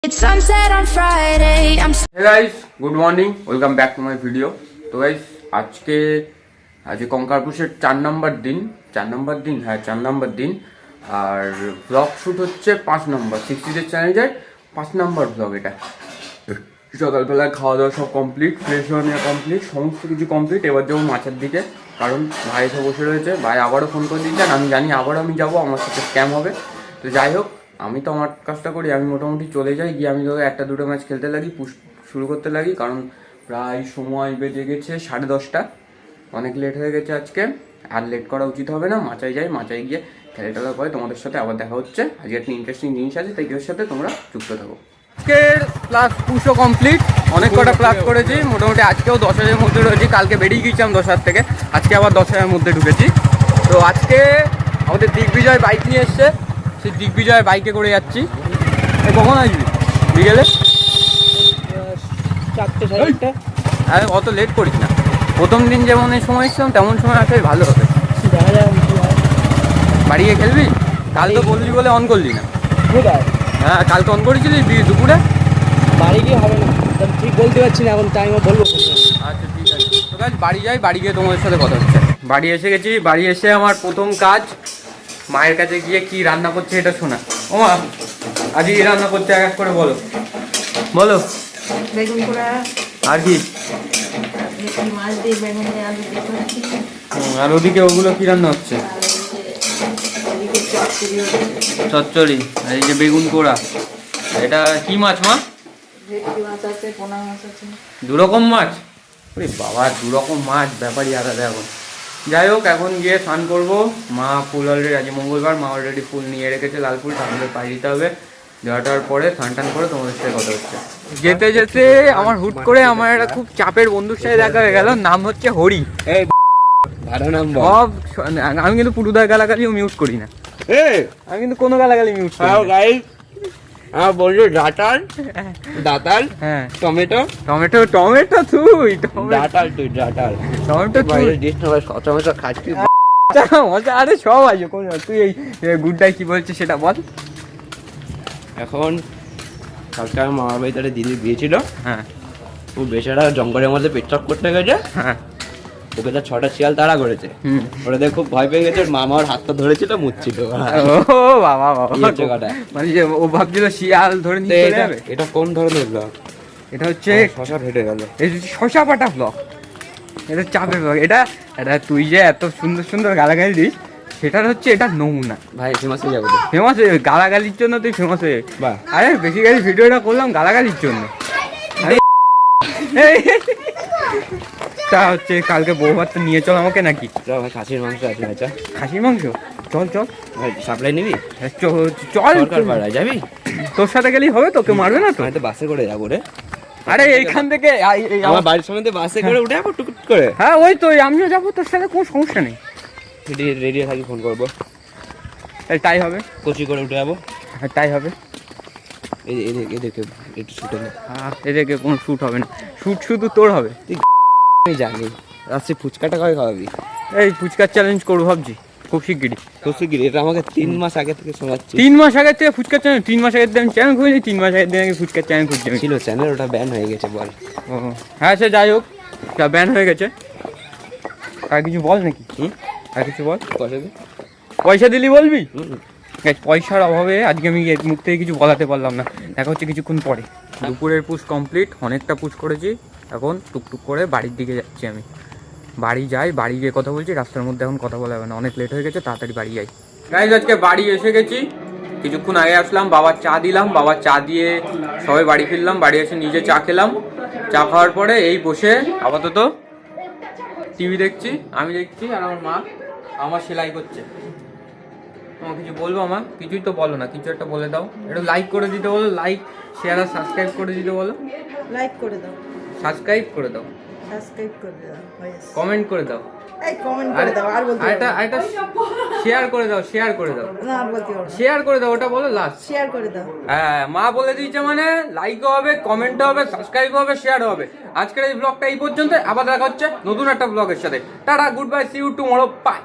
It's sunset on Friday. Hey guys, good morning. Welcome back to my video. তো guys আজকে কঙ্কারপুষের 4 নম্বর দিন আর blog shoot হচ্ছে 5 নম্বর 60 day চ্যালেঞ্জের 5 নম্বর blog. এটা সকালবেলায় খাওয়া দাওয়া সব কমপ্লিট, ফ্রেশ হওয়া নেওয়া কমপ্লিট, সমস্ত কিছু কমপ্লিট। এবার যাবো মাছের দিকে, কারণ ভাই এসে বসে রয়েছে। ভাই আবারও ফোন করে দিচ্ছেন, আমি জানি আবারও আমি যাবো, আমার সাথে স্ক্যাম হবে। তো যাই হোক, আমি তো আমার কাজটা করি, আমি মোটামুটি চলে যাই, গিয়ে আমি ধরো 1-2 ম্যাচ খেলতে লাগি, পুশ শুরু করতে লাগি। কারণ প্রায় সময় বেজে গেছে 10:30, অনেক লেট হয়ে গেছে আজকে, আর লেট করা উচিত হবে না। মাচায় যাই, মাচায় গিয়ে খেলে টেলার পরে তোমাদের সাথে আবার দেখা হচ্ছে। আজকে একটা ইন্টারেস্টিং জিনিস আছে, তাই এর সাথে তোমরা যুক্ত থাকো। আজকের প্লাস পুশও কমপ্লিট, অনেক কটা প্লাস করেছি মোটামুটি। আজকেও 10,000-এর মধ্যে রয়েছি, কালকে বেরিয়ে গিয়েছিলাম 10,000 থেকে, আজকে আবার 10,000-এর মধ্যে ঢুকেছি। তো আজকে আমাদের দিগ্বিজয় বাইক নিয়ে এসছে, সেই দিগ্বিজয় বাইকে করে যাচ্ছি। কখন আসবি? বিকেলে 4:30। হ্যাঁ, অত লেট করিস না, প্রথম দিন যেমন এই সময় এসছিলাম তেমন সময় আসাই ভালো হবে। বাড়ি গিয়ে খেলবি? কাল তো বললি বলে অন করলি না। হ্যাঁ, কাল তো অন করেছিলি দুপুরে। বাড়ি গিয়ে হবে না, ঠিক বলতে পারছি না এখন, টাইমও বলবো। আচ্ছা ঠিক আছে, তো কাজ বাড়ি যাই, বাড়ি গিয়ে তোমাদের সাথে কথা হচ্ছে। বাড়ি এসে গেছি, বাড়ি এসে আমার প্রথম কাজ মায়ের কাছে গিয়ে কি রান্না করছে এটা শোনা। ও মা, আজকে কি রান্না করছে এক এক করে বলো বলো। বেগুন পোড়া আর কি? মাছ দিয়ে বেগুন দিয়ে আলু দিয়ে করেছি। আর ওদিকে ওগুলো কি রান্না হচ্ছে? এদিকে চচ্চড়ি হচ্ছে। চচ্চড়ি, আর এই যে বেগুন পোড়া। এটা কি মাছ মা? ভেটকি মাছ আছে, পোনা মাছ আছে। 2 রকম মাছ? ওরে বাবা, 2 রকম মাছ, ব্যাপারই আলাদা এখন। যাই হোক, এখন গিয়ে স্নান করবো। মা ফুল অলরেডি, আজ মঙ্গলবার, মা অলরেডি ফুল নিয়ে রেখেছে, লাল ফুল, আমাদের পায়ে দিতে হবে। দেওয়াটার পরে স্নান টান করে তোমাদের সাথে কথা হচ্ছে। যেতে যেতে আমার হুট করে আমার একটা খুব চাপের বন্ধুর সাথে দেখা হয়ে গেল, নাম হচ্ছে হরি। আমি কিন্তু পুরুদার গালাগালিও মিউট করি না, আমি কিন্তু কোনো গালাগালি মিউট করি না। বলছো ডাটাল দাতাল, হ্যাঁ টমেটো টমেটো টমেটো তুই ডাটাল, তুই ডাটাল টমেটো টমেটো খাচ্ছি। মজা, আরে সব আছে, কোন তুই এই গুডটাই কি বলছিস সেটা বল। এখন কালকে আমার মামার বাড়ি তাদের দিদি দিয়েছিল। হ্যাঁ, ও বেচারা জঙ্গলের মধ্যে পেট্রাপ করতে গেছে, হ্যাঁ, ওকে তার 6টা শিয়াল তাড়া করেছে। ওরা দেখে খুব ভয় পেয়ে গেছে, মামা ওর হাতটা ধরেছিল, মুচ্ছিল। ও বাবা বাবা, মানে যে ও ভাবছিল শিয়াল ধরে নিয়ে চলে যাবে। এটা কোন ধরনের ব্লগ? এটা হচ্ছে শশা ফেটে গেল, এই শশা পাটা ব্লগ, এটা চাপের ব্লগ। এটা এটা তুই যে এত সুন্দর সুন্দর গালাগালি দিস, সেটার হচ্ছে এটা নমুনা। ভাই ফেমাস হয়ে যাবে, ফেমাস হয়ে গালাগালির জন্য তুই ফেমাস হয়ে। বাহ, আরে বেসিক্যালি ভিডিওটা করলাম গালাগালির জন্য। তা হচ্ছে কালকে বউ ভাত নিয়ে চল আমাকে নাকি? ভাই খাসির মাংস আছে, আচ্ছা খাসির মাংস, চল চল ভাই, সাপ্লাই নিবি? চল সরকার পাড়ায় যাবি? তোর সাথে গেলেই হবে, তোকে মারবে না তো? আমি তো বাসে করে যাবো রে। আরে এইখান থেকে আমার বাড়ির সামনে দিয়ে বাসে করে উঠে যাবো টুকুট করে। হ্যাঁ ওই তো, আমিও যাবো তোর সাথে, কোনো সমস্যা নেই। রেডি থাকি, ফোন করবো। তাই হবে, কোচি করে উঠে যাবো। হ্যাঁ তাই হবে। এদেরকে একটু শুটে নে। এদেরকে কোনো শ্যুট হবে না, শ্যুট শুধু তোর হবে। আমি জানি রাত্রে ফুচকাটা কবে খাওয়াবি? এই ফুচকার চ্যালেঞ্জ করবো ভাবছি খুব শিগগিরই। তো শিগগিরি, এটা আমাকে 3 মাস আগে থেকে শোনাচ্ছি। 3 মাস আগে থেকে ফুচকার চ্যানেল? 3 মাস আগে আমি চ্যানেল খুঁজেছি, 3 মাস আগে থেকে ফুচকার চ্যানেল খুঁজছি ছিল চ্যানেল, ওটা ব্যান হয়ে গেছে বল। ও হ্যাঁ, সে যাই হোক, তা ব্যান হয়ে গেছে। আর কিছু বল নাকি? আর কিছু বল। পয়সা দিলি বলবি? পয়সার অভাবে আজকে আমি মুখ থেকে কিছু বলাতে পারলাম না। দেখা হচ্ছে কিছুক্ষণ পরে। দুপুরের পুশ কমপ্লিট, অনেকটা পুশ করেছি। এখন টুকটুক করে বাড়ির দিকে যাচ্ছি আমি। বাড়ি যাই, বাড়ি গিয়ে কথা বলছি, রাস্তার মধ্যে এখন কথা বলা হবে না, অনেক লেট হয়ে গেছে, তাড়াতাড়ি বাড়ি যাই। গাইজ আজকে বাড়ি এসে গেছি, কিছুক্ষণ আগে আসলাম, বাবার চা দিলাম, বাবার চা দিয়ে সবাই বাড়ি ফিরলাম। বাড়ি এসে নিজে চা খেলাম, চা খাওয়ার পরে এই বসে আপাতত টিভি দেখছি, আমি দেখছি, আর আমার মা আমার সেলাই করছে। তোমার কিছু বলবো? আমার কিছুই তো বলো না, কিছু একটা বলে দাও। একটু লাইক করে দিতে বলো, লাইক শেয়ার আর সাবস্ক্রাইব করে দিতে বলো। লাইক করে দাও, সাবস্ক্রাইব করে দাও, সাবস্ক্রাইব করে দাও, কমেন্ট করে দাও, এই কমেন্ট করে দাও, আর বলতে হবে না। এটা শেয়ার করে দাও, শেয়ার করে দাও, না আর বলতে হবে না। শেয়ার করে দাও, ওটা বলো লাস্ট। শেয়ার করে দাও। হ্যাঁ, মা বলে দিয়েছে মানে লাইকও হবে, কমেন্টও হবে, সাবস্ক্রাইব হবে, শেয়ার হবে। আজকের এই ব্লগটা এই পর্যন্ত, আবার দেখা হচ্ছে নতুন একটা ব্লগের সাথে। Tata, goodbye, see you tomorrow, by.